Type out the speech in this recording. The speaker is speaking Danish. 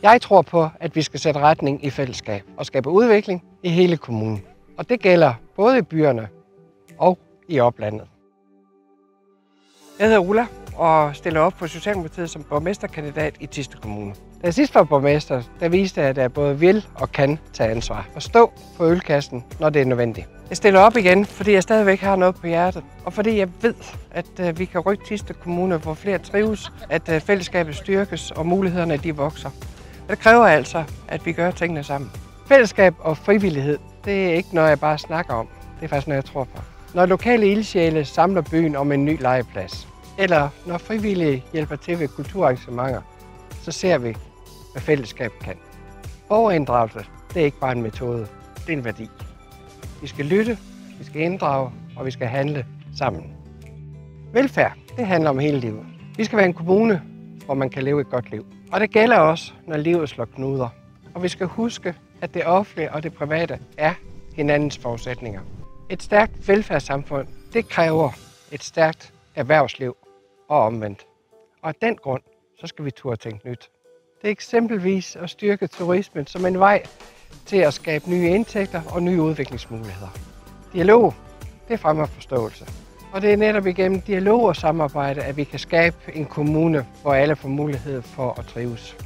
Jeg tror på, at vi skal sætte retning i fællesskab og skabe udvikling i hele kommunen. Og det gælder både i byerne og i oplandet. Jeg hedder Ulla og stiller op for Socialdemokratiet som borgmesterkandidat i Thisted Kommune. Da jeg sidst var borgmester, der viste jeg, at jeg både vil og kan tage ansvar og stå på ølkassen, når det er nødvendigt. Jeg stiller op igen, fordi jeg stadigvæk har noget på hjertet, og fordi jeg ved, at vi kan rykke Thisted Kommune, hvor flere trives, at fællesskabet styrkes og mulighederne de vokser. Det kræver altså, at vi gør tingene sammen. Fællesskab og frivillighed, det er ikke noget, jeg bare snakker om. Det er faktisk noget, jeg tror på. Når lokale ildsjæle samler byen om en ny legeplads, eller når frivillige hjælper til ved kulturarrangementer, så ser vi, hvad fællesskab kan. Borgerinddragelse, det er ikke bare en metode, det er en værdi. Vi skal lytte, vi skal inddrage, og vi skal handle sammen. Velfærd, det handler om hele livet. Vi skal være en kommune, hvor man kan leve et godt liv. Og det gælder også, når livet slår knuder. Og vi skal huske, at det offentlige og det private er hinandens forudsætninger. Et stærkt velfærdssamfund, det kræver et stærkt erhvervsliv og omvendt. Og af den grund, så skal vi turde tænke nyt. Det er eksempelvis at styrke turismen som en vej til at skabe nye indtægter og nye udviklingsmuligheder. Dialog, det fremmer forståelse. Og det er netop igennem dialog og samarbejde, at vi kan skabe en kommune, hvor alle får mulighed for at trives.